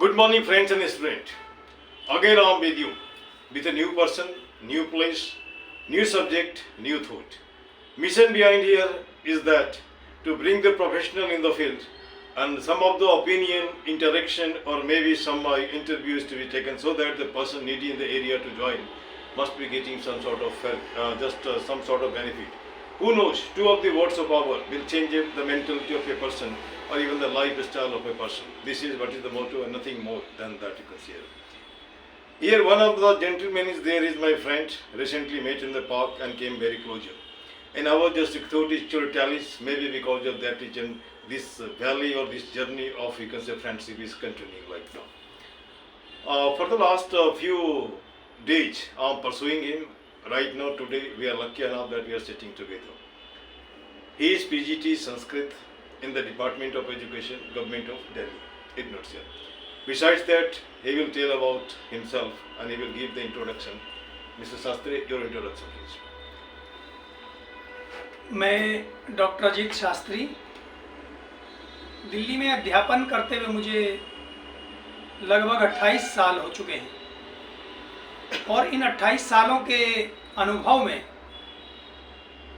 Good morning, friends and students. Again, I am with you with a new person, new place, new subject, new thought. Mission behind here is that to bring the professional in the field and some of the opinion, interaction, or maybe some interviews to be taken so that the person needy in the area to join must be getting some sort of some sort of benefit. Who knows, two of the words of power will change the mentality of a person or even the lifestyle of a person. This is what is the motto and nothing more than that you can see here. Here one of the gentlemen is there is my friend, recently met in the park and came very closer. And I was just thought it should tell us maybe because of that region, this valley or this journey of you can say friendship is continuing right now. For the last few days I am pursuing him. Right now today we are lucky enough that we are sitting together. He is PGT Sanskrit in the Department of Education, Government of Delhi. It notes here. Besides that, he will tell about himself and he will give the introduction. Mr. Shastri, your introduction please. मैं doctor Ajit Shastri, Delhi में अध्यापन करते हुए मुझे लगभग 28 साल हो चुके हैं और इन 28 सालों के अनुभव में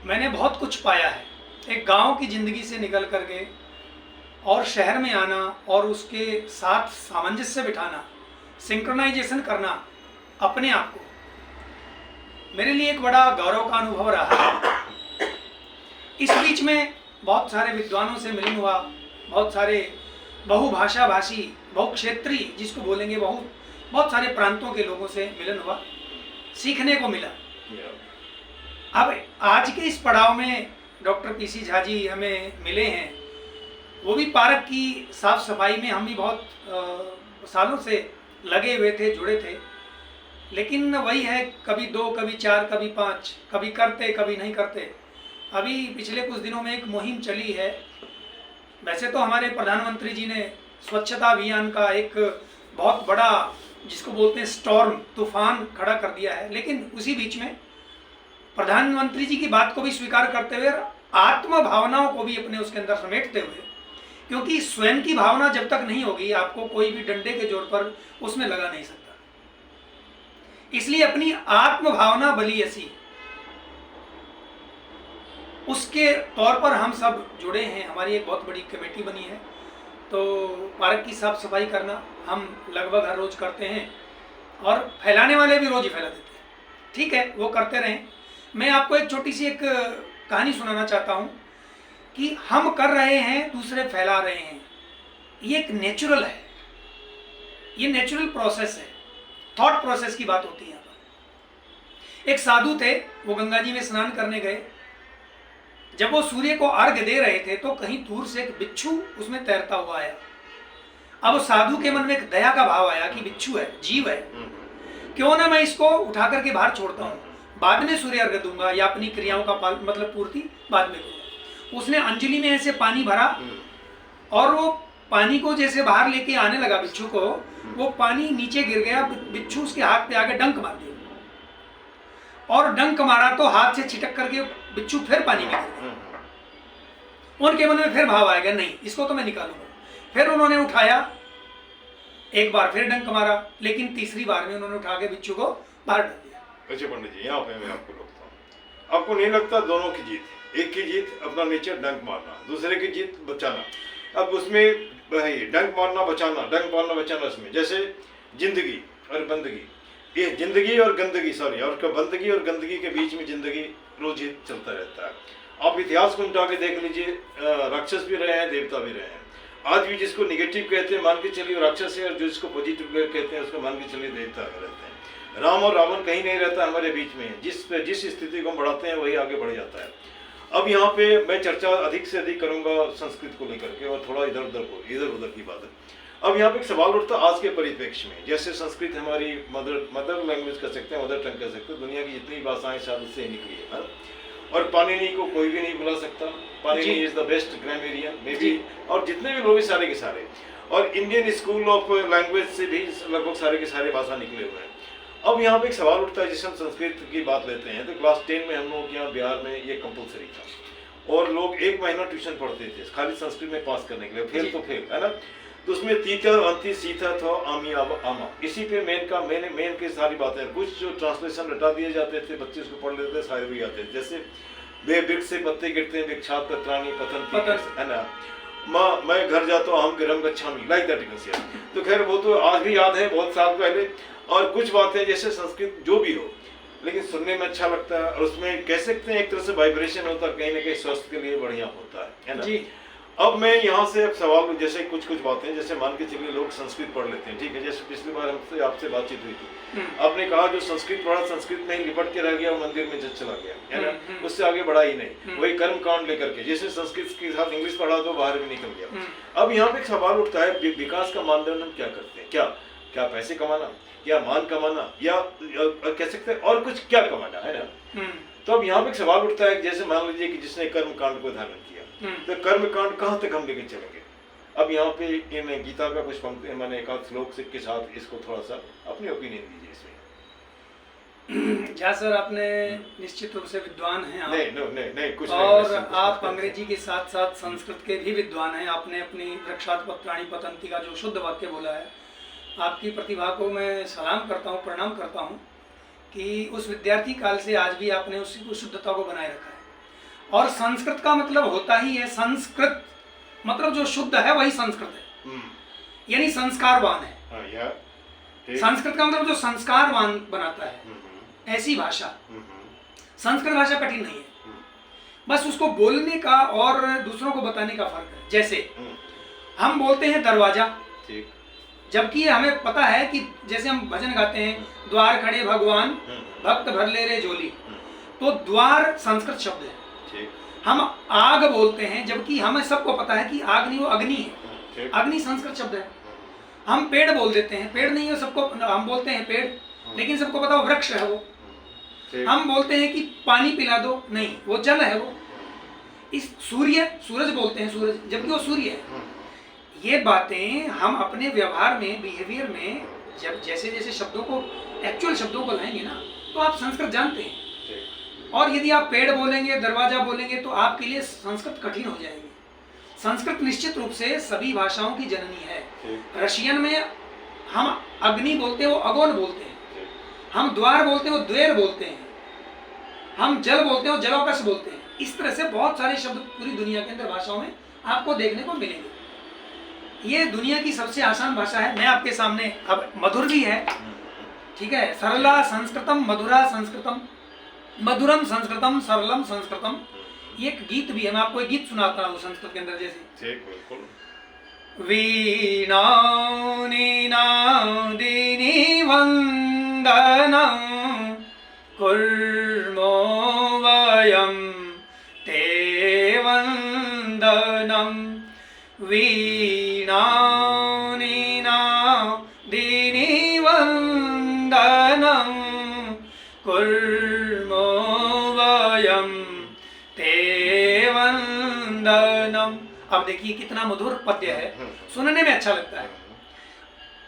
मैंने बहुत कुछ पाया है। एक गांव की ज़िंदगी से निकल कर के और शहर में आना और उसके साथ सामंजस्य बिठाना, सिंक्रोनाइजेशन करना अपने आप को मेरे लिए एक बड़ा गौरव का अनुभव रहा है। इस बीच में बहुत सारे विद्वानों से मिलन हुआ, बहुत सारे बहुभाषा भाषी, बहुक्षेत्रीय जिसको बोलेंगे बहुत सारे प्रांतों के लोगों से मिलन हुआ, सीखने को मिला। अब आज के इस पड़ाव में डॉक्टर पीसी झा जी हमें मिले हैं, वो भी पार्क की साफ सफाई में हम भी बहुत सालों से लगे हुए थे, जुड़े थे, लेकिन वही है, कभी 2, कभी 4, कभी 5, कभी करते कभी नहीं करते। अभी पिछले कुछ दिनों में एक मुहिम चली है। वैसे तो हमारे प्रधानमंत्री जी ने स्वच्छता अभियान का एक बहुत बड़ा जिसको बोलते हैं स्टॉर्म, तूफान खड़ा कर दिया है, लेकिन उसी बीच में प्रधानमंत्री जी की बात को भी स्वीकार करते हुए आत्म भावनाओं को भी अपने उसके अंदर समेटते हुए, क्योंकि स्वयं की भावना जब तक नहीं होगी आपको कोई भी डंडे के जोर पर उसमें लगा नहीं सकता। इसलिए अपनी आत्म भावना बली ऐसी, उसके तौर पर हम सब जुड़े हैं। हमारी एक बहुत बड़ी कमेटी बनी है, तो पार्क की साफ सफाई करना हम लगभग हर रोज करते हैं और फैलाने वाले भी रोज ही फैला देते हैं। ठीक है, वो करते रहें। मैं आपको एक छोटी सी एक कहानी सुनाना चाहता हूँ कि हम कर रहे हैं, दूसरे फैला रहे हैं। ये एक नेचुरल है, ये नेचुरल प्रोसेस है, थॉट प्रोसेस की बात होती है यहाँ पर। एक साधु थे, वो गंगा जी में स्नान करने गए। जब वो सूर्य को अर्घ्य दे रहे थे तो कहीं दूर से एक बिच्छू उसमें तैरता हुआ आया। अब साधु के मन में एक दया का भाव आया कि बिच्छू है, जीव है, क्यों ना मैं इसको उठा करके बाहर छोड़ता हूँ, बाद में सूर्य अर्घ्य दूंगा या अपनी क्रियाओं का मतलब पूर्ति बाद में करूंगा। उसने अंजलि में ऐसे पानी भरा और वो पानी को जैसे बाहर लेके आने लगा बिच्छू को, वो पानी नीचे गिर गया। बिच्छू उसके हाथ पे आगे डंक मार दिया और डंक मारा तो हाथ से छिटक करके बिच्छू फिर पानी में गिर गया। उनके मन में फिर भाव आएगा, नहीं इसको तो मैं निकालूंगा। फिर उन्होंने उठाया, एक बार फिर डंक मारा, लेकिन तीसरी बार में उन्होंने उठा के बिच्छू को बाहर डाल दिया। अच्छा पंडित जी, यहाँ पे मैं आपको रोकता हूँ। आपको नहीं लगता दोनों की जीत, एक की जीत अपना नेचर डंक मारना, दूसरे की जीत बचाना। अब उसमें डंक मारना बचाना, डंक मारना बचाना, उसमें जैसे जिंदगी और बंदगी, ये जिंदगी और गंदगी और बंदगी और गंदगी के बीच में जिंदगी रोज ही चलता रहता है। आप इतिहास को उठा के देख लीजिए, राक्षस भी रहे हैं, देवता भी रहे हैं। आज भी जिसको निगेटिव कहते हैं मान के चलिए राक्षस है, और जिसको पॉजिटिव कहते हैं उसको मान के चलिए देवता रहते हैं। राम और रावण कहीं नहीं रहता हमारे बीच में, जिस स्थिति को हम बढ़ाते हैं वही आगे बढ़ जाता है। अब यहाँ पे मैं चर्चा अधिक से अधिक करूंगा संस्कृत को लेकर के और थोड़ा इधर उधर की बात है। अब यहाँ पे एक सवाल उठता आज के परिप्रेक्ष्य में, जैसे संस्कृत हमारी मदर लैंग्वेज कर सकते हैं, मदर टंग कर सकते हैं, दुनिया की जितनी भाषाएं शायद उससे ही निकली है। और पाणिनि को कोई भी नहीं बुला सकता, Panini is the best grammarian may be, और जितने भी लोग सारे के सारे, और इंडियन स्कूल ऑफ लैंग्वेज से भी लगभग सारे के सारे भाषा निकले हुए हैं। अब यहाँ पे एक सवाल उठता है, जैसे हम संस्कृत की बात लेते हैं तो क्लास 10 में हम लोग यहाँ बिहार में ये कंपलसरी था और लोग 1 महीना ट्यूशन पढ़ते थे खाली संस्कृत में पास करने के लिए, फेल तो फेल है ना। तो उसमें तीता अंति सीता था आमी आमा, इसी पे मेन की सारी बातें हैं। कुछ जो ट्रांसलेशन हटा दिए जाते थे, बच्चे उसको पढ़ लेते थे, सारे भी आते थे। जैसे वे वृक्ष से पत्ते गिरते हैं, वृक्षात पत्राणि पतंती, है ना। मैं घर जाता हूँ, हम गृहं गच्छामि, like that you can say. तो खैर वो तो आज भी याद है, बहुत साल पहले। और कुछ बातें जैसे संस्कृत जो भी हो, लेकिन सुनने में अच्छा लगता है, और उसमें कह सकते हैं एक तरह से वाइब्रेशन होता है, कहीं ना कहीं स्वास्थ्य के लिए बढ़िया होता है ना जी। अब मैं यहाँ से अब सवाल, जैसे कुछ बातें, जैसे मान के चलिए लोग संस्कृत पढ़ लेते हैं, ठीक है। जैसे पिछली बार हमसे आपसे बातचीत हुई थी, आपने कहा जो संस्कृत पढ़ा, संस्कृत में ही लिपट के रह गया, वो मंदिर में चला गया, है ना, उससे आगे बढ़ा ही नहीं। वही कर्म कांड लेकर के, जैसे संस्कृत के साथ इंग्लिश पढ़ा तो बाहर भी निकल गया। अब यहाँ पे एक सवाल उठता है, विकास का मानदंड हम क्या करते हैं? क्या पैसे कमाना, या मान कमाना, या कह सकते हैं और कुछ क्या कमाना, है ना। तो अब यहाँ पे एक सवाल उठता है, जैसे मान लीजिए कि जिसने कर्म कांड को धारण किया, तो कर्म कांड कहाँ तक हम लेके चलेंगे? अब यहाँ पे इन गीता का कुछ पंक्ति, मैंने एक आध श्लोक के साथ इसको थोड़ा सा अपनी ओपिनियन दीजिए इसमें। जहाँ सर आपने निश्चित रूप से विद्वान हैं आप, नहीं कुछ और नहीं, आप अंग्रेजी के साथ साथ संस्कृत के भी विद्वान हैं। आपने अपनी वृक्षात पत्राणि पतंती का जो शुद्ध वाक्य बोला है, आपकी प्रतिभा को मैं सलाम करता हूँ, प्रणाम करता हूँ कि उस विद्यार्थी काल से आज भी आपने उसी शुद्धता को बनाए रखा है। और संस्कृत का मतलब होता ही है, संस्कृत मतलब जो शुद्ध है वही संस्कृत है, यानी संस्कारवान है। संस्कृत का मतलब जो संस्कारवान बनाता है, ऐसी भाषा। संस्कृत भाषा कठिन नहीं है, बस उसको बोलने का और दूसरों को बताने का फर्क है। जैसे हम बोलते हैं दरवाजा, जबकि हमें पता है कि जैसे हम भजन गाते हैं, द्वार खड़े भगवान भक्त भर ले रे झोली, तो द्वार संस्कृत शब्द है। हम आग बोलते हैं, जबकि हमें सबको पता है कि आग नहीं, वो अग्नि है। अग्नि संस्कृत शब्द है। हम पेड़ बोल देते हैं, पेड़ नहीं है सबको, हम बोलते हैं पेड़, लेकिन सबको पता वो वृक्ष है वो। हम बोलते हैं कि पानी पिला दो, नहीं वो जल है वो। इस सूरज बोलते हैं सूरज, जबकि वो सूर्य है। ये बातें हम अपने व्यवहार में, बिहेवियर में, जब जैसे जैसे शब्दों को, एक्चुअल शब्दों को लाएंगे ना, तो आप संस्कृत जानते हैं। और यदि आप पेड़ बोलेंगे, दरवाजा बोलेंगे, तो आपके लिए संस्कृत कठिन हो जाएगी। संस्कृत निश्चित रूप से सभी भाषाओं की जननी है। रशियन में हम अग्नि बोलते हैं, वो अगोन बोलते हैं। हम द्वार बोलते हैं, वो द्वेर बोलते हैं। हम जल बोलते हैं, वो जलोकस बोलते हैं। इस तरह से बहुत सारे शब्द पूरी दुनिया के अंदर भाषाओं में आपको देखने को मिलेंगे। ये दुनिया की सबसे आसान भाषा है। मैं आपके सामने, अब मधुर भी है, ठीक है, सरला संस्कृतम, मधुरा संस्कृतम, मधुरम संस्कृतम, सरलम संस्कृतम। एक गीत भी है, मैं आपको एक गीत सुनाता हूँ संस्कृत के अंदर। जैसे वीणा नीनादिनी वंदनम कुर्मो वयं ते वंदनम, वीणा नीनादिनी वंदनम कुर्मो वयं ते वंदनम। अब देखिए कितना मधुर पद्य है, सुनने में अच्छा लगता है।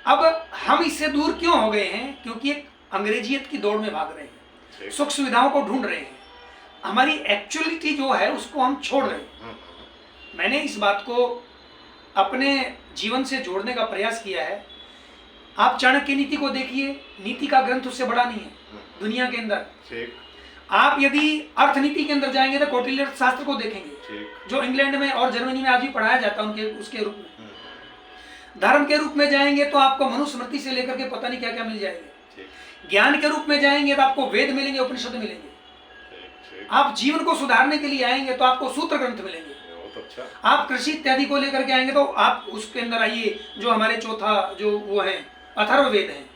अब हम इससे दूर क्यों हो गए हैं? क्योंकि एक अंग्रेजियत की दौड़ में भाग रहे हैं, सुख सुविधाओं को ढूंढ रहे हैं, हमारी एक्चुअलिटी जो है उसको हम छोड़ रहे हैं। मैंने इस बात को अपने जीवन से जोड़ने का प्रयास किया है। आप चाणक्य नीति को देखिए, नीति का ग्रंथ उससे बड़ा नहीं है दुनिया के अंदर। आप यदि अर्थनीति के अंदर जाएंगे तो कौटिल्य अर्थशास्त्र को देखेंगे, जो इंग्लैंड में और जर्मनी में आज भी पढ़ाया जाता है उनके उसके रूप में। धर्म के रूप में जाएंगे तो आपको मनुस्मृति से लेकर के पता नहीं क्या क्या मिल जाएंगे। ज्ञान के रूप में जाएंगे तो आपको वेद मिलेंगे, उपनिषद मिलेंगे। आप जीवन को सुधारने के लिए आएंगे तो आपको सूत्र ग्रंथ मिलेंगे। आप कृषि इत्यादि को लेकर के आएंगे तो आप उसके अंदर आइए, जो हमारे चौथा जो वो है अथर्ववेद है।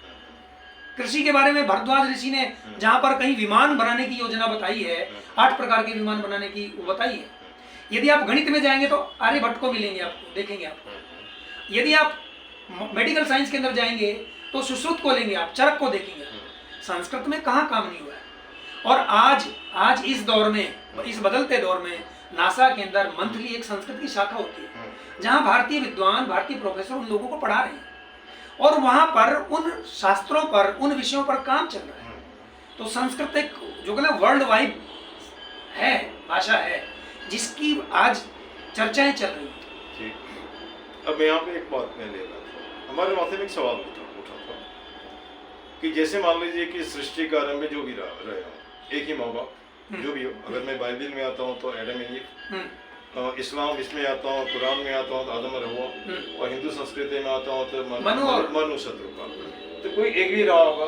कृषि के बारे में भरद्वाज ऋषि ने जहां पर कहीं विमान बनाने की योजना बताई है, 8 प्रकार के विमान बनाने की वो बताई है। यदि आप गणित में जाएंगे तो आर्यभट्ट को मिलेंगे, आपको देखेंगे आप। यदि आप मेडिकल साइंस के अंदर जाएंगे तो सुश्रुत को लेंगे, आप चरक को देखेंगे। संस्कृत में कहाँ काम नहीं हुआ है। और आज इस दौर में, इस बदलते दौर में नासा के अंदर मंथली एक संस्कृत की शाखा होती है, जहाँ भारतीय विद्वान, भारतीय प्रोफेसर उन लोगों को पढ़ा रहे हैं और वहां पर उन शास्त्रों पर, उन विषयों पर काम चल रहा है। तो संस्कृत एक जो कहना वर्ल्ड वाइड है, भाषा है जिसकी आज चर्चाएं चल रही हैं। अब मैं यहाँ पे एक बात मैं ले रहा था, हमारे माथे में एक सवाल उठा था कि जैसे मान लीजिए कि सृष्टि का आरंभ में जो भी रहे हो, एक ही माँ बाप जो भी हो, अगर मैं बाइबल में आता हूँ तो एडम एंड ईव, इस्लाम इसमें आता हूँ, कुरान में आता हूँ तो आदम और हव्वा, और हिंदू संस्कृति में आता हूँ तो मनु शत्रुघ्न, तो कोई एक भी रहा होगा,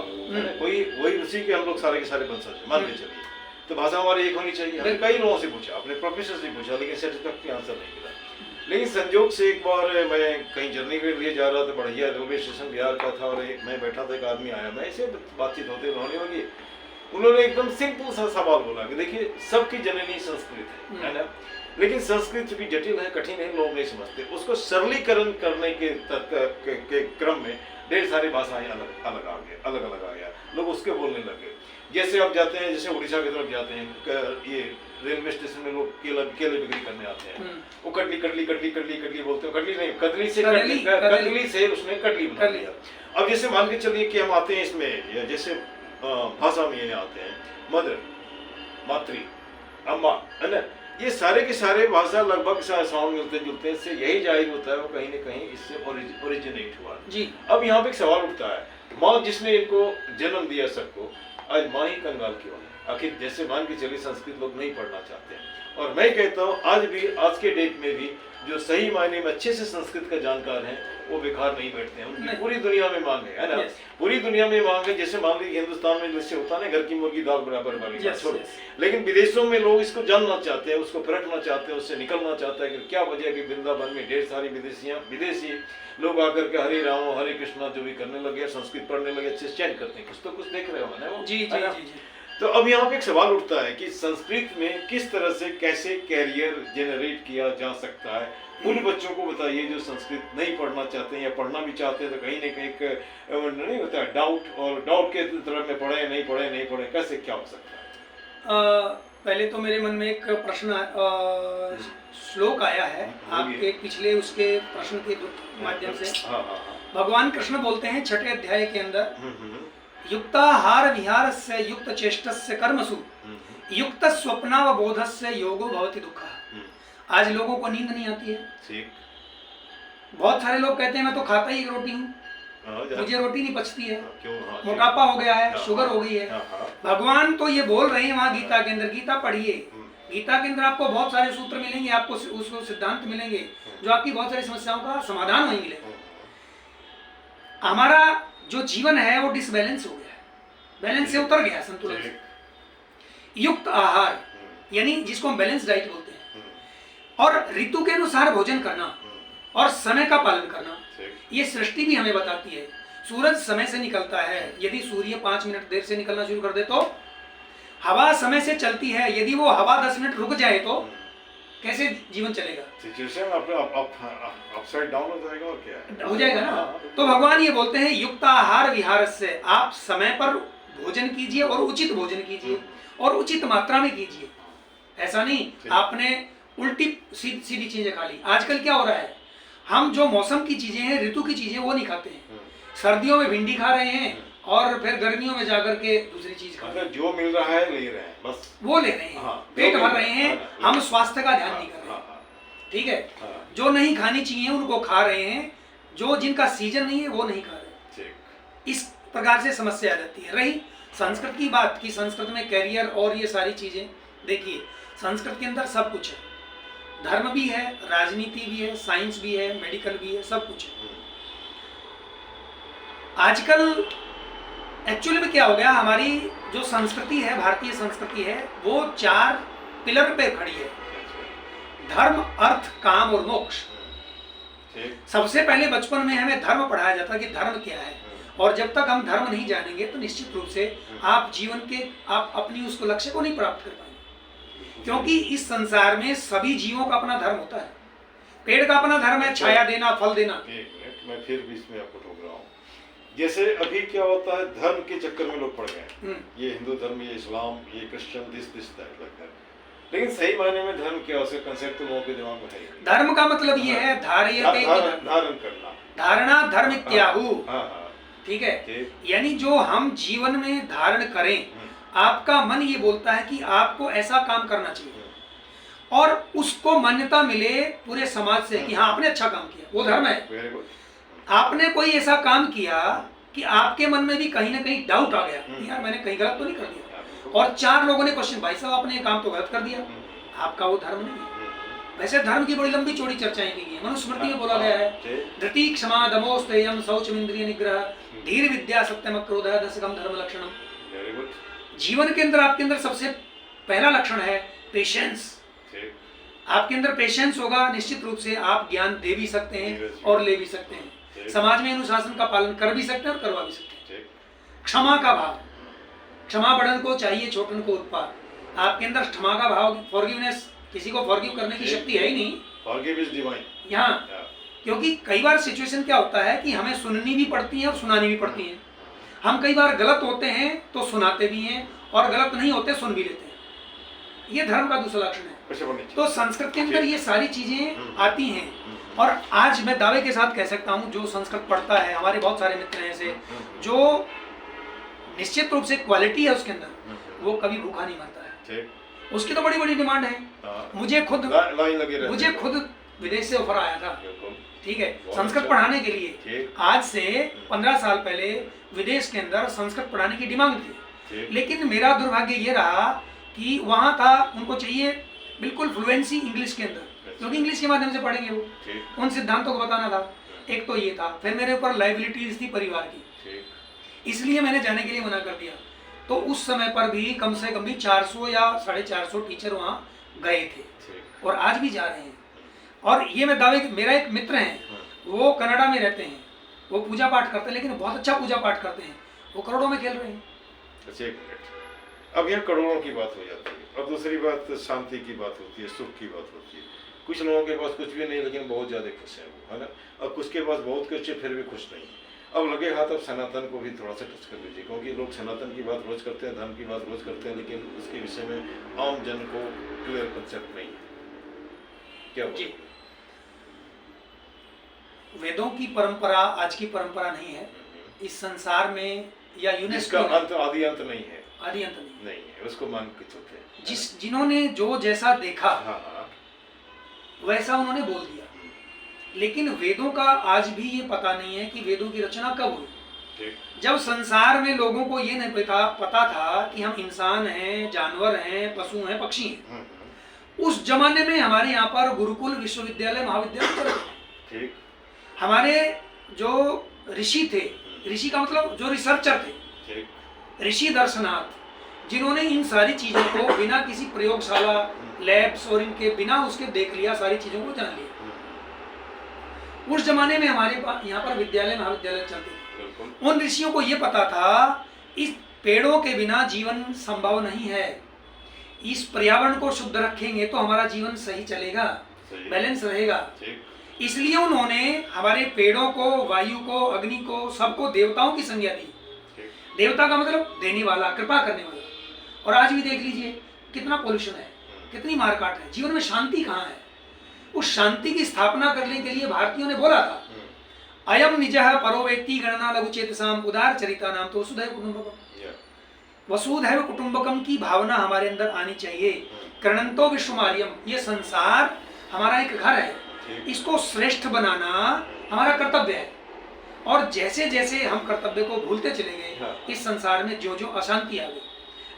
कोई वही उसी के हम लोग सारे के सारे वंशज हैं, मान के चलिए। तो भाषा हमारी एक होनी चाहिए। हमने कई लोगों से पूछा, अपने प्रोफेसर से पूछा, लेकिन सेटिस्फैक्टरी आंसर नहीं मिला। लेकिन संजोग से एक बार मैं कहीं जर्नी के लिए जा रहा था, बढ़िया रेलवे स्टेशन बिहार का था, और मैं बैठा था, एक आदमी आया, मैं ऐसे बातचीत होते होने लगी, उन्होंने एकदम सिंपल सा सवाल बोला कि देखिए सबकी जननी संस्कृत है ना, लेकिन संस्कृत भी जटिल है, कठिन है, लोग नहीं समझते। उसको सरलीकरण करने के क्रम में ढेर सारी भाषाएं अलग आ गया, लोग उसके बोलने लगे। जैसे आप जाते हैं, जैसे उड़ीसा की तरफ जाते हैं, ये रेलवे स्टेशन में लोग केले बिक्री करने आते हैं, वो कटली बोलते हैं, कटली नहीं, कदली से उसने कटली बना दिया। अब जैसे मान के चलिए कि हम आते हैं इसमें, जैसे भाषा में ये आते हैं मदर, मातृ, अम्मा, है ना, ये सारे के सारे भाषा लगभग साउंड मिलते जुलते हैं, इससे यही जाहिर होता है वो कहीं ना कहीं इससे ओरिजिनेट हुआ जी। अब यहाँ पे एक सवाल उठता है, माँ जिसने इनको जन्म दिया सबको, आज माँ ही कंगाल क्यों है? आखिर जैसे मान के चलिए संस्कृत लोग नहीं पढ़ना चाहते हैं, और मैं कहता हूँ आज के डेट में भी जो सही मायने में अच्छे से संस्कृत का जानकार हैं वो बेकार नहीं बैठते हैं, उनकी पूरी दुनिया में मांग है ना, पूरी दुनिया में मांग है। जैसे मान लीजिए हिंदुस्तान में जैसे होता है ना, घर की मुर्गी दाल बराबर वाली बात छोड़ो, लेकिन विदेशों में लोग इसको जानना चाहते हैं, उसको परखना चाहते हैं, उससे निकलना चाहते हैं कि क्या वजह है कि वृंदावन में ढेर सारी विदेशी लोग आकर के हरे राम हरे कृष्णा जो भी करने लगे, संस्कृत पढ़ने लगे, अच्छे से चैन करते हैं, कुछ तो कुछ देख रहे हो ना वो जी। तो अब यहाँ पे एक सवाल उठता है कि संस्कृत में किस तरह से कैसे कैरियर जनरेट किया जा सकता है। उन बच्चों को बताइए जो संस्कृत नहीं पढ़ना चाहते हैं या पढ़ना भी चाहते हैं, तो कहीं ना कहीं नहीं होता है डाउट, और डाउट के तरफ में पढ़े नहीं पढ़े, कैसे क्या हो सकता है? पहले तो मेरे मन में एक प्रश्न श्लोक आया है आपके पिछले उसके प्रश्न के माध्यम से। भगवान कृष्ण बोलते हैं 6वें अध्याय के अंदर, युक्ताहार विहार से युक्त चेष्टस्य कर्मसु युक्त स्वप्नावबोधस्य योगो भवति दुःखः। आज लोगों को नींद नहीं आती है, बहुत सारे लोग कहते हैं मैं तो खाता ही एक रोटी हूँ, मुझे रोटी नहीं पचती है, मोटापा हो गया है, शुगर हो गई है। भगवान तो ये बोल रहे हैं वहाँ गीता के अंदर, गीता पढ़िए, गीता के अंदर आपको बहुत सारे सूत्र मिलेंगे, आपको उसको सिद्धांत मिलेंगे जो आपकी बहुत सारी समस्याओं का समाधान वहीं मिलेगा। हमारा जो जीवन है वो डिसबैलेंस हो गया है, बैलेंस से उतर गया, संतुलन से। युक्त आहार यानी जिसको हम बैलेंस डाइट बोलते हैं, और ऋतु के अनुसार भोजन करना और समय का पालन करना, ये सृष्टि भी हमें बताती है। सूरज समय से निकलता है, यदि सूर्य 5 मिनट देर से निकलना शुरू कर दे तो हवा समय से चलती है, यदि वो हवा 10 मिनट रुक जाए तो कैसे जीवन चलेगा? सिचुएशन अपसाइड डाउन हो जाएगा और क्या हो जाएगा ना। तो भगवान ये बोलते हैं युक्त आहार विहार से, आप समय पर भोजन कीजिए और उचित भोजन कीजिए और उचित मात्रा में कीजिए। ऐसा नहीं आपने उल्टी सीधी चीजें खा ली। आजकल क्या हो रहा है, हम जो मौसम की चीजें हैं, ऋतु की चीजें वो नहीं खाते हैं। सर्दियों में भिंडी खा रहे हैं और फिर गर्मियों में जाकर के दूसरी चीज खा रहे हैं। जो मिल रहा है ले रहे हैं, बस वो ले रहे हैं, पेट भर रहे हैं, हम स्वास्थ्य का ध्यान नहीं कर रहे हैं। ठीक है, जो नहीं खानी चाहिए उनको खा रहे हैं, जो जिनका सीजन नहीं है वो नहीं खा रहे। इस प्रकार से समस्या आ जाती है। रही संस्कृत की बात की, संस्कृत में कैरियर और ये सारी चीजें, देखिए संस्कृत के अंदर सब कुछ है, धर्म भी है, राजनीति भी है, साइंस भी है, मेडिकल भी है, सब कुछ है। आजकल एक्चुअली में क्या हो गया, हमारी जो संस्कृति है, भारतीय संस्कृति है, वो 4 पिलर पे खड़ी है, धर्म, अर्थ, काम और मोक्ष। सबसे पहले बचपन में हमें धर्म पढ़ाया जाता है कि धर्म क्या है, और जब तक हम धर्म नहीं जानेंगे तो निश्चित रूप से आप जीवन के आप अपनी उसको लक्ष्य को नहीं प्राप्त कर पाएंगे। क्योंकि इस संसार में सभी जीवों का अपना धर्म होता है। पेड़ का अपना धर्म है छाया देना, फल देना। मैं फिर भी इसमें आपको टोक रहा हूँ। जैसे अभी क्या होता है, धर्म के चक्कर में लोग पड़ गए, ये हिंदू धर्म, ये इस्लाम, ये क्रिश्चियन, दिस लेकिन सही मायने में धर्म क्या है, कंसेप्ट तो लोगों के दिमाग में है। धर्म का मतलब ये है धारण करना, धारणा धर्म इत्याहु। ठीक है, यानी जो हम जीवन में धारण करें, आपका मन ये बोलता है कि आपको ऐसा काम करना चाहिए, और उसको मान्यता मिले पूरे समाज से कि हाँ आपने अच्छा काम किया, वो धर्म है। Very good. आपने कोई ऐसा काम किया कि आपके मन में भी कहीं ना कहीं डाउट आ गया कि यार मैंने कहीं गलत तो नहीं कर दिया, और 4 लोगों ने क्वेश्चन, भाई साहब आपने ये काम तो गलत कर दिया, आपका वो धर्म नहीं है। वैसे धर्म की बड़ी लंबी चौड़ी चर्चाएं की गई है, मनुस्मृति में बोला गया है धृति क्षमा दमो स्तेयम शौचम इंद्रिय निग्रह धीर विद्या सत्यम क्रोध दशकम धर्म लक्षणम। Very good. जीवन के अंदर आपके अंदर सबसे पहला लक्षण है पेशेंस। आपके अंदर पेशेंस होगा, निश्चित रूप से आप ज्ञान दे भी सकते हैं और ले भी सकते हैं, समाज में अनुशासन का पालन कर भी सकते हैं और करवा भी सकते हैं। क्षमा का भाव, क्षमा बढ़न को चाहिए छोटन को उत्पाद। आपके अंदर क्षमा का भाव, फॉरगिवनेस, किसी को फॉरगिव करने की शक्ति है ही नहीं। Forgive is divine. यहाँ क्योंकि कई बार सिचुएशन क्या होता है कि हमें सुननी भी पड़ती है और सुनानी भी पड़ती है। हम कई बार गलत होते हैं तो सुनाते भी हैं, और गलत नहीं होते सुन भी लेते हैं। ये धर्म का दूसरा लक्षण है। तो संस्कृत के अंदर ये सारी चीजें आती हैं, और आज मैं दावे के साथ कह सकता हूँ जो संस्कृत पढ़ता है, हमारे बहुत सारे मित्र हैं ऐसे जो निश्चित रूप से क्वालिटी है उसके अंदर, वो कभी भूखा नहीं मरता है। उसकी तो बड़ी बड़ी डिमांड है। मुझे खुद विदेश से ऑफर आया था, ठीक है, संस्कृत पढ़ाने के लिए। आज से 15 साल पहले विदेश के अंदर संस्कृत पढ़ाने की डिमांड थी, लेकिन मेरा दुर्भाग्य ये रहा कि वहाँ था उनको चाहिए बिल्कुल फ्लुएंसी इंग्लिश के अंदर, क्योंकि इंग्लिश के माध्यम से पढ़ेंगे वो, उन सिद्धांतों को बताना था। एक तो ये था, फिर मेरे ऊपर लाइबिलिटीज थी परिवार की, इसलिए मैंने जाने के लिए मना कर दिया। तो उस समय पर भी कम से कम भी 400 या 450 टीचर वहाँ गए थे, और आज भी जा रहे हैं। और ये मैं दावे, मेरा एक मित्र है, वो कनाडा में रहते हैं, वो पूजा पाठ करते हैं, लेकिन बहुत अच्छा पूजा पाठ करते हैं, वो करोड़ों में खेल रहे हैं। अच्छा, एक मिनट, अब यहाँ करोड़ों की बात हो जाती है, और दूसरी बात शांति की बात होती है, सुख की बात होती है। कुछ लोगों के पास कुछ भी नहीं, लेकिन बहुत ज़्यादा खुश है वो, है ना, और कुछ के पास बहुत कुछ है फिर भी खुश नहीं। अब लगे हाथ अब सनातन को भी थोड़ा सा टच कर लीजिए, क्योंकि लोग सनातन की बात रोज करते हैं, धर्म की बात रोज करते हैं, लेकिन उसके विषय में आम जन को क्लियर कंसेप्ट नहीं है। क्या जी? वेदों की परंपरा आज की परंपरा नहीं है इस संसार में, या यूनेस्को का अंत आदि अंत नहीं है, आदि अंत नहीं है, उसको मान के चलते हैं। जिन्होंने जो जैसा देखा हाँ, वैसा उन्होंने बोल दिया, लेकिन वेदों का आज भी ये पता नहीं है कि वेदों की रचना कब हुई। जब संसार में लोगों को ये नहीं पता था कि हम इंसान हैं, जानवर हैं, पशु हैं, पक्षी हैं, उस जमाने में हमारे यहाँ पर गुरुकुल, विश्वविद्यालय, महाविद्यालय चले। हमारे जो ऋषि थे, ऋषि का मतलब जो रिसर्चर थे, ऋषि दर्शनार्थ, जिन्होंने इन सारी चीजों को बिना किसी प्रयोगशाला, लैब्स और इनके बिना उसके देख लिया, सारी चीजों को जान लिया। उस जमाने में हमारे यहाँ पर विद्यालय, महाविद्यालय चलते थे। उन ऋषियों को ये पता था इस पेड़ों के बिना जीवन संभव नहीं है, इस पर्यावरण को शुद्ध रखेंगे तो हमारा जीवन सही चलेगा, बैलेंस रहेगा। इसलिए उन्होंने हमारे पेड़ों को, वायु को, अग्नि को, सबको देवताओं की संज्ञा दी। देवता का मतलब देने वाला, कृपा करने वाला। और आज भी देख लीजिए कितना पोल्यूशन है, कितनी मारकाट है, जीवन में शांति कहाँ है। उस शांति की स्थापना करने के लिए भारतीयों ने बोला था, अयम निजः परो वेत्ति गणना लघु चेतसाम उदार चरिता नाम तो वसुधैव कुटुंबकम। वसुधैव कुटुंबकम की भावना हमारे अंदर आनी चाहिए। कर्णंतो विश्वमार्यम, ये संसार हमारा एक घर है, इसको श्रेष्ठ बनाना हमारा कर्तव्य है। और जैसे जैसे हम कर्तव्य को भूलते चले गए, इस संसार में जो जो अशांति आ गई।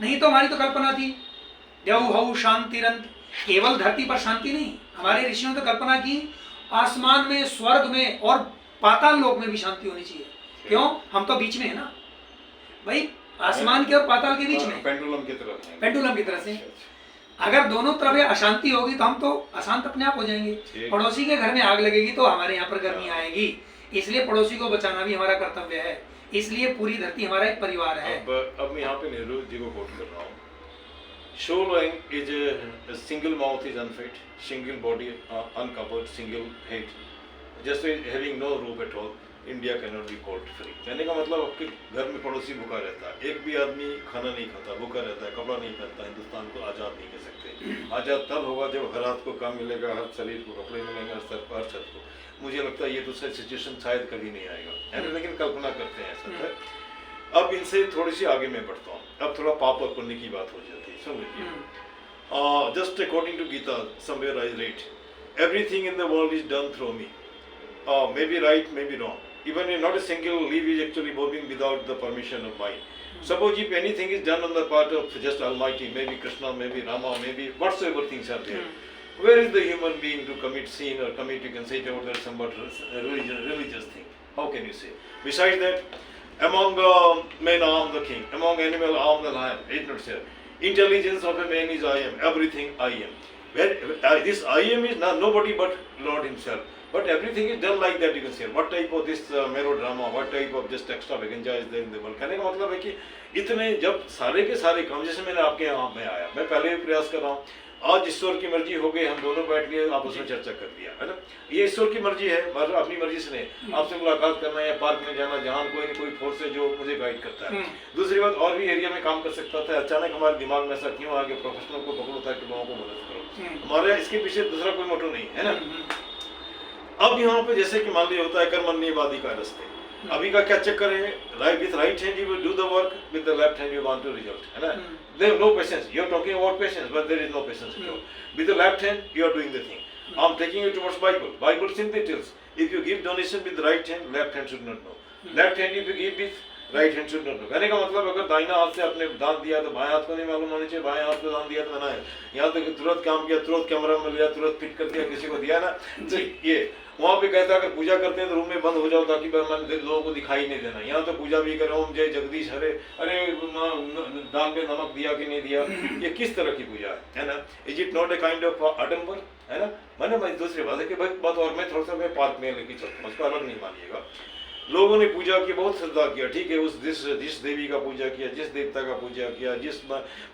नहीं तो हमारी तो कल्पना थी देव हऊ शांतिरंत, केवल धरती पर शांति नहीं, हमारे ऋषियों ने तो कल्पना की आसमान में, स्वर्ग में और पाताल लोक में भी शांति होनी चाहिए। क्यों? हम तो बीच में है ना भाई, आसमान के और पाताल के बीच में, पेंडुलम की तरह से। अगर दोनों तरफ अशांति होगी तो हम तो अशांत अपने आप हो जाएंगे। पड़ोसी के घर में आग लगेगी तो हमारे यहाँ पर गर्मी आएगी, इसलिए पड़ोसी को बचाना भी हमारा कर्तव्य है। इसलिए पूरी धरती हमारा एक परिवार है। अब यहाँ पे नेहरू जी को कोट कर रहा हूँ, Showing is a single mouth is unfit, single body uncovered, single head, just having no roof at all, India cannot be called free। कहने का मतलब आपके घर में पड़ोसी भूखा रहता है, एक भी आदमी खाना नहीं खाता, भूखा रहता है, कपड़ा नहीं पहनता, हिंदुस्तान को आज़ाद नहीं कह सकते। आज़ाद तब होगा जब हर हाथ को काम मिलेगा, हर शरीर को कपड़े मिलेंगे, हर सर हर छत को। मुझे लगता है ये दूसरा सिचुएशन शायद कभी नहीं आएगा, है ना, लेकिन कल्पना करते हैं ऐसा है। अब इनसे थोड़ी सी आगे मैं बढ़ता हूँ, अब थोड़ा पाप और पुण्य की बात हो जाती है। सुन लीजिए, Just according to Gita, somewhere I read, everything in the world is done through me. Maybe right, maybe wrong. Even not a single leaf is actually moving without the permission of mine. Suppose if anything is done on the part of just Almighty, maybe Krishna, maybe Rama, maybe whatsoever things are there, where is the human being to commit sin or commit, you can say, towards somewhat religious thing? How can you say? Besides that, among men I am the king, among animal I am the lion. It not say. Intelligence of a man is I am, everything I am. Where this I am is not nobody but Lord Himself. But everything is done like that, you can say. What type of this melodrama, what type of just extravaganza is there in the world? कहने का मतलब है कि इतने जब सारे के सारे काम, जैसे मैंने आपके यहाँ में आया, मैं पहले भी प्रयास कर रहा हूँ, आज ईश्वर की मर्जी हो गई, हम दोनों बैठ लिए आपस में चर्चा कर दिया, है ना? ये ईश्वर की मर्जी है, अपनी मर्जी से नहीं, आपसे मुलाकात करना या पार्क में जाना, जहाँ कोई न कोई फोर्स है जो मुझे गाइड करता है। दूसरी बात, और भी एरिया में काम कर सकता था, अचानक हमारे दिमाग में ऐसा क्यों आ गया, प्रोफेशनल को पकड़ो ताकि लोगों को मदद करो। हमारे इसके पीछे दूसरा कोई मोटो नहीं है ना। अब यहाँ पे जैसे कि मान लिया होता है कर्मण्यवादी का रास्ते, अभी का क्या चक्कर है, right with right hand you will do the work, with the left hand you want to result, है ना? There no patience, you are talking about patience but there is no patience at all. With the left hand you are doing the thing, I am taking it towards Bible, Bible simply tells if you give donation with right hand, left hand should not know, left hand if you give with right hand should not no. कहने का मतलब अगर दाहिना हाथ से आपने दान दिया तो बाएं हाथ को नहीं मालूम होना चाहिए, बाएं हाथ को दान दिया तो मना है। यहाँ तक तुरंत काम किया, तुरंत कैमरा में लिया, तुरंत फिट कर दिया, किसी को दिया ना, तो ये वहाँ पे कहता है अगर पूजा करते हैं तो रूम में बंद हो जाओ ताकि लोगों को दिखाई नहीं देना। यहाँ तो पूजा भी करो, ओम जय जगदीश हरे, अरे दान में नमक दिया कि नहीं दिया, ये किस तरह की पूजा है ना? Is it not a kind of आडम्बर, है ना? मैंने भाई दूसरी बात है कि भाई बात, और मैं थोड़ा सा मैं पार्क में लेके चलता हूँ, उसको अलग नहीं मानिएगा। लोगों ने पूजा की, बहुत श्रद्धा किया, ठीक है, उस जिस देवी का पूजा किया, जिस देवता का पूजा किया, जिस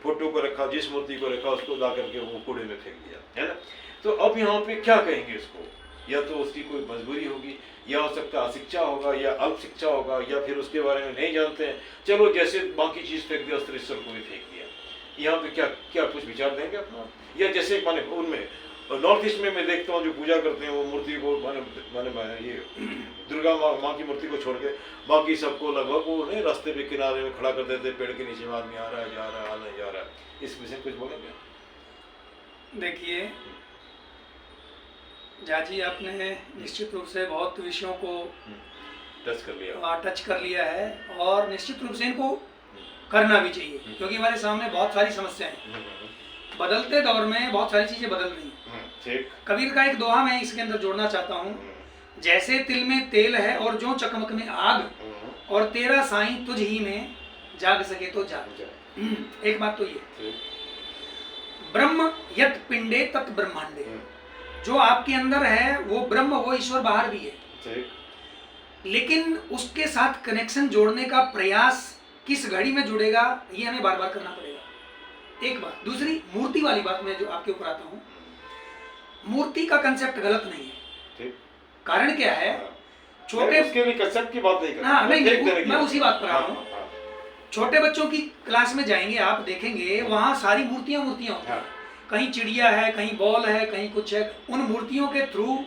फोटो को रखा, जिस मूर्ति को रखा, उसको ला करके वो कूड़े में फेंक दिया, है ना? तो अब यहाँ पे क्या कहेंगे इसको? या तो उसकी कोई मजबूरी होगी, या हो सकता है अशिक्षा होगा, या अल्प शिक्षा होगा, या फिर उसके बारे में नहीं जानते हैं, चलो जैसे बाकी चीज फेंक दिया अस्त्र ईश्वर को भी फेंक दिया। यहाँ पे क्या क्या कुछ विचार देंगे अपना? या जैसे माने उनमें नॉर्थ ईस्ट में मैं देखता हूँ जो पूजा करते हैं वो मूर्ति को माने ये दुर्गा माँ की मूर्ति को छोड़ के बाकी सबको लगभग वो नहीं रास्ते पे किनारे में खड़ा कर देते, पेड़ के नीचे में आदमी आ रहा है, जा रहा है, आने जा रहा है, इस विषय कुछ बोलेंगे? देखिए जाजी, आपने निश्चित रूप से बहुत विषयों को टच कर लिया है, और निश्चित रूप से इनको करना भी चाहिए, क्योंकि हमारे सामने बहुत सारी समस्याएं हैं। बदलते दौर में बहुत सारी चीजें बदल रही हैं। कबीर का एक दोहा मैं इसके अंदर जोड़ना चाहता हूँ, जैसे तिल में तेल है और जो चकमक में आग, और तेरा साईं तुझ ही में जाग सके तो जाग। एक बात तो ये, ब्रह्म यत पिंडे तत् ब्रह्मांडे, जो आपके अंदर है वो ब्रह्म, वो ईश्वर बाहर भी है, लेकिन उसके साथ कनेक्शन जोड़ने का प्रयास किस घड़ी में जुड़ेगा ये हमें बार बार करना पड़ेगा। एक बात। दूसरी, मूर्ति वाली बात मैं जो आपके ऊपर आता हूँ, मूर्ति का कंसेप्ट गलत नहीं है। कारण क्या है, छोटे उसके लिए कंसेप्ट की बात नहीं कर रहा, मैं उसी बात पर आ रहा हूँ। छोटे बच्चों की क्लास में जाएंगे आप, देखेंगे वहां सारी मूर्तियां होती हैं, कहीं चिड़िया है, कहीं बॉल है, कहीं कुछ है। उन मूर्तियों के थ्रू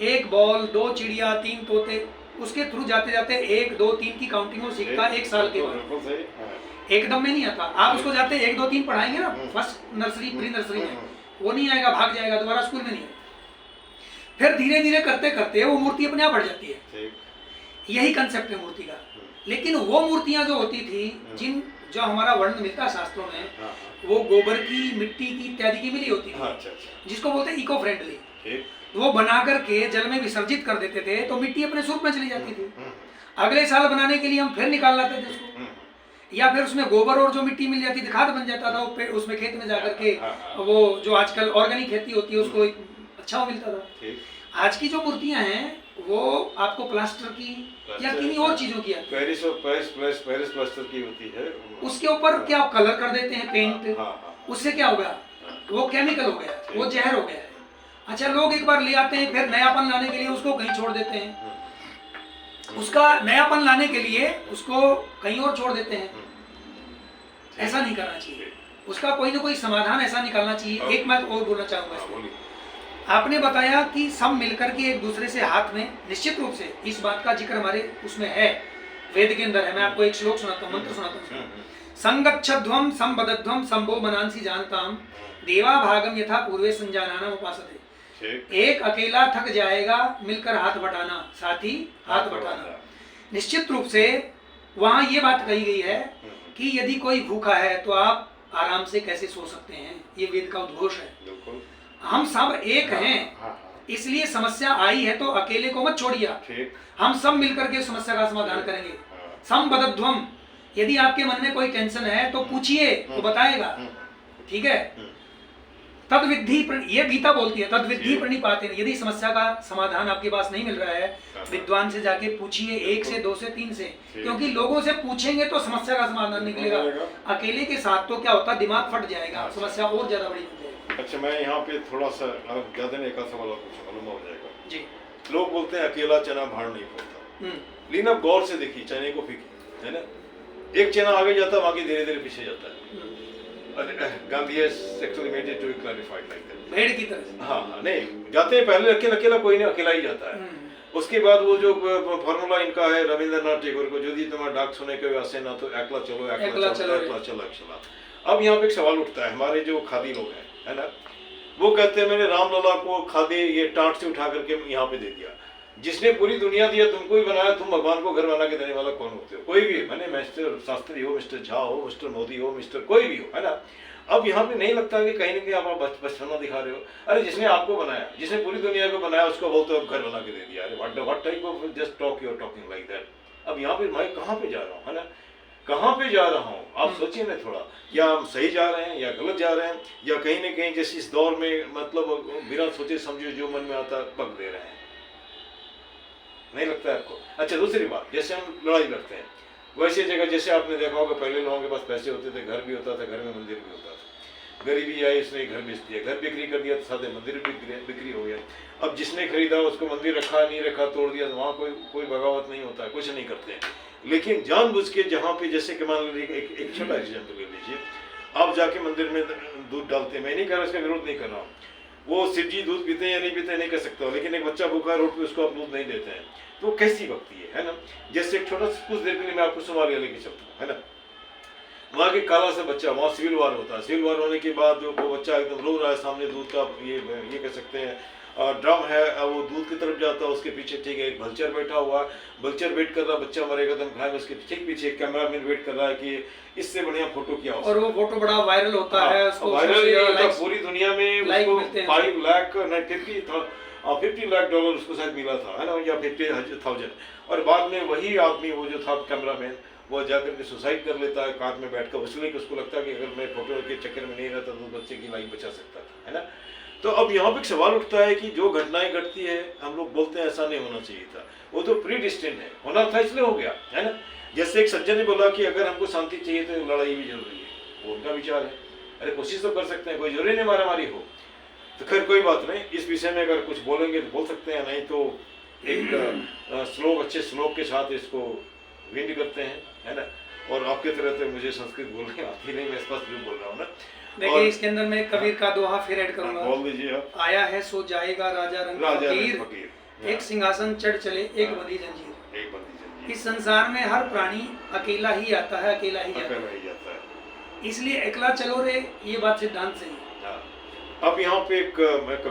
एक बॉल, दो चिड़िया, तीन तोते, उसके थ्रू जाते जाते 1 2 3 की काउंटिंग और सीखता 1 साल के बाद। एकदम में नहीं आता। आप उसको जाते 1 2 3 पढ़ाएंगे ना फर्स्ट नर्सरी, प्री नर्सरी में, वो नहीं आएगा, भाग जाएगा, दोबारा स्कूल में नहीं आएगा। फिर धीरे धीरे करते करते वो मूर्ति अपने आप बढ़ जाती है। यही कंसेप्ट है मूर्ति का। लेकिन वो मूर्तियां जो होती थी, जो हमारा वर्णन मिलता है शास्त्रों में, वो गोबर की, मिट्टी की, इत्यादि की मिली होती थी, जिसको बोलते हैं इको फ्रेंडली। वो बना करके जल में विसर्जित कर देते थे तो मिट्टी अपने स्वरूप में चली जाती थी। अगले साल बनाने के लिए हम फिर निकाल लाते थे उसको, या फिर उसमें गोबर और जो मिट्टी मिल जाती थी, खाद बन जाता था, उसमें खेत में जाकर के वो जो आजकल ऑर्गेनिक खेती होती है उसको अच्छा मिलता था। आज की जो मूर्तियां हैं वो आपको प्लास्टर की या किन्हीं और चीजों की आती है, पेरिस प्लास्टर की होती है, उसके ऊपर क्या कलर कर देते हैं, पेंट। उससे क्या होगा, वो केमिकल हो गया, वो जहर हो गया है। अच्छा, लोग एक बार ले आते हैं, फिर नयापन लाने के लिए उसको कहीं छोड़ देते हैं, उसका नयापन लाने के लिए उसको कहीं और छोड़ देते हैं। ऐसा नहीं करना चाहिए, उसका कोई ना कोई समाधान ऐसा निकालना चाहिए। एक बात और बोलना चाहूंगा, आपने बताया कि सब मिलकर के एक दूसरे से हाथ में, निश्चित रूप से इस बात का जिक्र हमारे उसमें है, वेद के अंदर है। मैं आपको एक श्लोक सुनाता हूँ, मंत्र सुनाता हूँ। संगच्छध्वम संबद्धध्वम संभो मनांसी जानताम देवा भागम यथा पूर्वे संजानाना उपासते। ठीक। एक अकेला थक जाएगा, मिलकर हाथ बटाना, साथी हाथ बटाना। निश्चित रूप से वहाँ ये बात कही गई है कि यदि कोई भूखा है तो आप आराम से कैसे सो सकते हैं, ये वेद का उद्घोष है। बिल्कुल। हम सब एक हैं, हाँ, इसलिए समस्या आई है तो अकेले को मत छोड़िए, ठीक। हम सब मिलकर के समस्या का समाधान करेंगे। संबद्धध्वम, यदि आपके मन में कोई टेंशन है तो पूछिए, वो बताएगा, ठीक है। तद विद्धि, ये गीता बोलती है, तद विद्धि प्रणिपाते। यदि समस्या का समाधान आपके पास नहीं मिल रहा है, विद्वान से जाके पूछिए, 1 से 2 से 3 से, क्योंकि लोगों से पूछेंगे तो समस्या का समाधान निकलेगा। अकेले के साथ तो क्या होता है, दिमाग फट जाएगा, समस्या और ज्यादा बड़ी हो जाएगी। अच्छा, मैं यहाँ पे थोड़ा सा ज्यादा नहीं, एक आध सवाल पूछूं, मालूम हो जाएगा जी। लोग बोलते हैं अकेला चना भाड़ नहीं फोड़ता, लेकिन अब गौर से देखिए, चने को फीकी है ना, एक चना आगे जाता है, बाकी धीरे धीरे पीछे जाता है। Gandhi has actually made it to be clarified like that. भेड़ की तरह। हाँ, नहीं जाते हैं पहले, अकेला अकेला कोई नहीं, अकेला ही जाता है। उसके बाद वो जो फॉर्मूला इनका है रविंद्रनाथ टैगोर को, यदि तुम्हारा डाक सुने के वैसे ना तो एकला चलो, एकला चलो। अब यहाँ पे एक सवाल उठता है, हमारे जो खादी लोग हैं, है ना, वो कहते हैं मैंने रामलला को खादी ये टाट से उठा करके यहाँ पे दे दिया, जिसने पूरी दुनिया दिया तुमको ही बनाया, तुम भगवान को घर बना के देने वाला कौन होते हो? कोई भी, मैंने मिस्टर शास्त्री हो, मिस्टर झा हो, मिस्टर मोदी हो, मिस्टर कोई भी हो, है ना। अब यहाँ पे नहीं लगता कि कहीं ना कहीं आप बचपना दिखा रहे हो? अरे जिसने आपको बनाया, जिसने पूरी दुनिया को बनाया, उसको बोलते हो घर बना के दे दिया। अरे what type of just talk you are talking like that. अब यहाँ पे मैं कहाँ पे जा रहा हूँ, है ना, कहाँ पे जा रहा हूँ? आप सोचिए ना थोड़ा, या हम सही जा रहे हैं या गलत जा रहे हैं, या कहीं ना कहीं जैसे इस दौर में मतलब बिना सोचे समझे जो मन में आता पक दे रहे हैं, नहीं लगता है आपको? अच्छा, दूसरी बात, जैसे हम लड़ाई लड़ते हैं, वैसी जगह जैसे आपने देखा होगा पहले लोगों के पास पैसे होते थे, घर भी होता था, घर में मंदिर भी होता था। गरीबी आई, उसने घर बेच दिया, घर बिक्री कर दिया तो सादे मंदिर बिक्री हो गया। अब जिसने खरीदा उसको मंदिर रखा नहीं रखा, तोड़ दिया, तो वहाँ कोई बगावत नहीं होता है, कुछ नहीं करते हैं। लेकिन जानबूझ के जहाँ पे, जैसे कि मान लीजिए एक छोटा एग्जाम्पल ले लीजिए, आप जाके मंदिर में दूध डालते हैं, मैं नहीं कह रहा, इसका विरोध नहीं कर रहा हूँ, वो शिव जी दूध पीते हैं या नहीं पीते नहीं कह सकता, लेकिन एक बच्चा भूखा रोड पे, उसको आप दूध नहीं देते हैं, तो कैसी भक्ति है ना। जैसे एक छोटा सा कुछ देर के लिए मैं आपको सोमालिया लेके चलता हूँ, है ना, वहाँ के काला सा बच्चा, वहाँ सिविल वार होता है, सिविल वार होने के बाद वो बच्चा एकदम रो रहा है, सामने दूध का ये कह सकते हैं ड्रम है, वो दूध की तरफ जाता है, उसके पीछे ठीक है एक वल्चर बैठा हुआ, वल्चर वेट कर रहा, बच्चा मरेगा तो हम खाएंगे, उसके ठीक पीछे एक कैमरामैन वेट कर रहा है कि इससे बढ़िया फोटो क्या हो, और वो फोटो बड़ा वायरल होता है, उसको वायरल पूरी दुनिया में, उसको 50 लाख डॉलर उसको शायद मिला था, है ना, या 50,000। और बाद में वही आदमी, वो जो था कैमरामैन, वो जाकर के सुसाइड कर लेता है कार में बैठकर, इसलिए कि उसको लगता है कि अगर मैं फोटो के चक्कर में नहीं रहता तो बच्चे की लाइफ बचा सकता था, है ना। तो अब यहाँ पे एक सवाल उठता है कि जो घटनाएं घटती है, हम लोग बोलते हैं ऐसा नहीं होना चाहिए था, वो तो प्री डिस्टिन्ड है, होना था इसलिए हो गया, है ना। जैसे एक सज्जन ने बोला कि अगर हमको शांति चाहिए तो लड़ाई भी जरूरी है, वो उनका विचार है, अरे कोशिश तो कर सकते हैं, कोई जरूरी नहीं मारामारी हो। तो खैर कोई बात नहीं, इस विषय में अगर कुछ बोलेंगे तो बोल सकते हैं, नहीं तो एक श्लोक, अच्छे श्लोक के साथ इसको विंड करते हैं, है ना। और आपके तरह से मुझे संस्कृत बोलने आती नहीं, मैं स्पष्ट भी बोल रहा हूँ ना। देखिए इसके अंदर मैं कबीर का दोहा फिर ऐड करूंगा, बोल दीजिए आप। आया है सो जाएगा राजा रंग फकीर, एक सिंहासन चढ़ चले एक बंदी जंजीर। इस संसार में हर प्राणी अकेला ही आता है, अकेला ही जाता है, इसलिए अकेला चलो रे, ये बात सिद्धांत सही है। अब यहाँ पे एक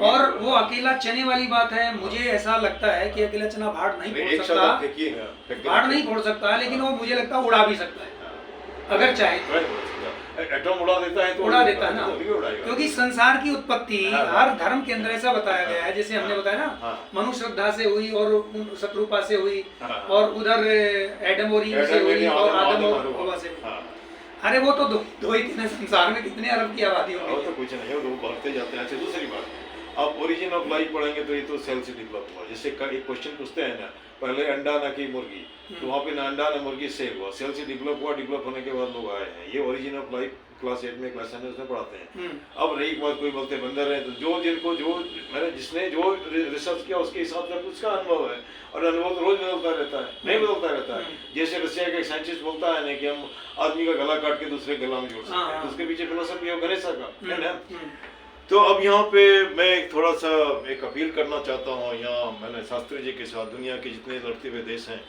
और वो अकेला चने वाली बात है, मुझे ऐसा लगता है कि अकेला चना भाड़ नहीं फोड़ सकता, भाड़ नहीं फोड़ सकता, लेकिन वो मुझे लगता है उड़ा भी सकता है अगर चाहे। एटम उड़ा देता है तो उड़ा देता है ना, क्योंकि संसार की उत्पत्ति हर धर्म के अंदर ऐसा बताया गया है, जैसे हमने बताया ना, मनु श्रद्धा से हुई और शत्रुपा से हुई, और उधर एडम और ईव से हुई, और आदम और हवा से हुई। अरे वो तो दो ही तीन संसार में कितने अरब की आबादी होगी, वो तो कुछ नहीं है, वो बढ़ते जाते हैं। अच्छा, दूसरी बात, आप ओरिजिन ऑफ लाइफ पढ़ेंगे तो ये तो सेल से डेवलप हुआ। जैसे एक क्वेश्चन पूछते हैं ना, पहले अंडा ना की मुर्गी, तो वहाँ पे ना अंडा ना मुर्गी सेल हुआ, सेल से डेवलप हुआ, डेवलप होने के बाद लोग आए हैं। ये ओरिजिन ऑफ लाइफ क्लास 8 में, क्लास 9 में उसमें पढ़ाते हैं। अब रही बात, कोई बोलते हैं बंदर है, तो जिसने जो रिसर्च किया उसके हिसाब से उसका अनुभव है, और अनुभव तो रोज बदलता रहता है, नहीं बदलता रहता है। जैसे रशिया का एक साइंटिस्ट बोलता है ना कि हम आदमी का गला काट के दूसरे गला में जोड़ सकते हैं, उसके पीछे फिलोसफी है गणेश का, है ना। तो अब यहाँ पे मैं थोड़ा सा एक अपील करना चाहता हूँ, यहाँ मैंने शास्त्री जी के साथ, दुनिया के जितने लड़ते हुए देश हैं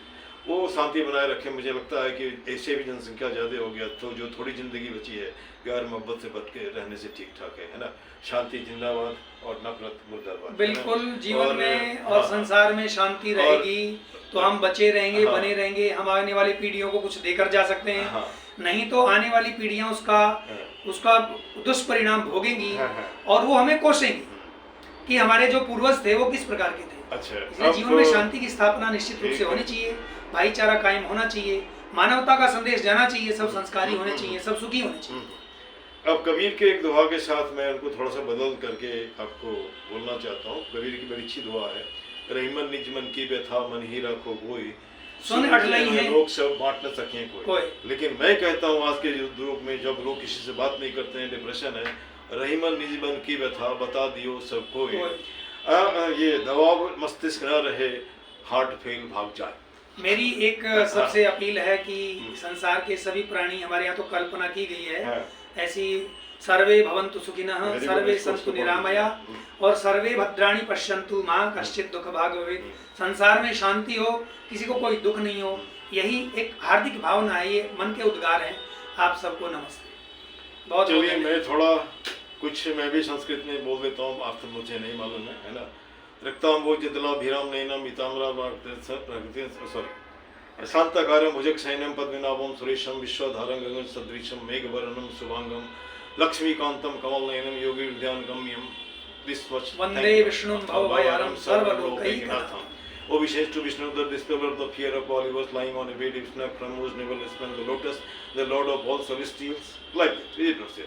वो शांति बनाए रखे। मुझे लगता है कि ऐसे भी जनसंख्या ज़्यादा हो गया तो जो थोड़ी ज़िंदगी बची है प्यार मोहब्बत से बच के रहने से ठीक ठाक है ना। शांति जिंदाबाद और नफरत मुर्दाबाद। बिल्कुल, जीवन में और हाँ, संसार में शांति रहेगी तो हम बचे रहेंगे, हाँ, बने रहेंगे, हम आने वाली पीढ़ियों को कुछ देकर जा सकते हैं। हाँ, नहीं तो आने वाली पीढ़ियां उसका दुष्परिणाम भोगेंगी हाँ, हाँ, और वो हमें कोसेंगी कि हमारे जो पूर्वज थे वो किस प्रकार के थे। अच्छा, इसलिए जीवन में शांति की स्थापना निश्चित रूप से होनी चाहिए, भाईचारा कायम होना चाहिए, मानवता का संदेश जाना चाहिए, सब संस्कारी होने चाहिए, सब सुखी होने चाहिए। अब कबीर के एक दुआ के साथ मैं उनको थोड़ा सा बदल करके आपको बोलना चाहता हूँ। कबीर की बड़ी अच्छी दुआ है, रहीमन निज मन की व्यथा मन ही रखो कोई, सुन अटलई है लोग सब बांट न सकें कोई। लेकिन मैं कहता हूँ आज के युग में जब लोग किसी से बात नहीं करते हैं, डिप्रेशन है, रहीमन निज मन की व्यथा बता दियो सब कोई। ये दबाव मस्तिष्क न रहे, हार्ट फेल भाग जाए। मेरी एक सबसे अपील है कि संसार के सभी प्राणी, हमारे यहाँ तो कल्पना की गई है ऐसी, सर्वे भवन्तु सुखिनः, सर्वे सन्तु निरामया और सर्वे भद्राणि पश्यन्तु मां कश्चित् दुख भाग भवेत्। संसार में शांति हो, किसी को कोई दुख नहीं हो, यही एक हार्दिक भावना है, ये मन के उद्गार हैं। आप सबको नमस्ते। बहुत चलिए मैं थोड़ा कुछ मैं भी संस्कृत में बोल देता हूँ, आप तो मुझे नहीं मालूम है ना। रक्ताम वो जितला भीराम नैनम इताम्रा सॉरी शांताकारं भुजगशयनं पद्मनाभं सुरेशं विश्वधारं गगन सदृशं मेघवर्णं शुभांगं लक्ष्मीकान्तं कमलनयनं योगी ध्यानगम्यं विश्वच वंदे विष्णुं भवभयहरं सर्वलोकैकनाथं। O wishes to Vishnu, the dispeller of the fear of all, he was lying on a bed, if not from whose navel sprang the lotus, the lord of all celestials. Like that, is it not so?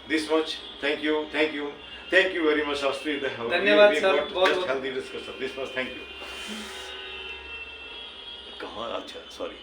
This much, thank you very much, Shastri. धन्यवाद sir, बहुत just healthy discussion. This much, thank you. कहाँ अच्छा, sorry.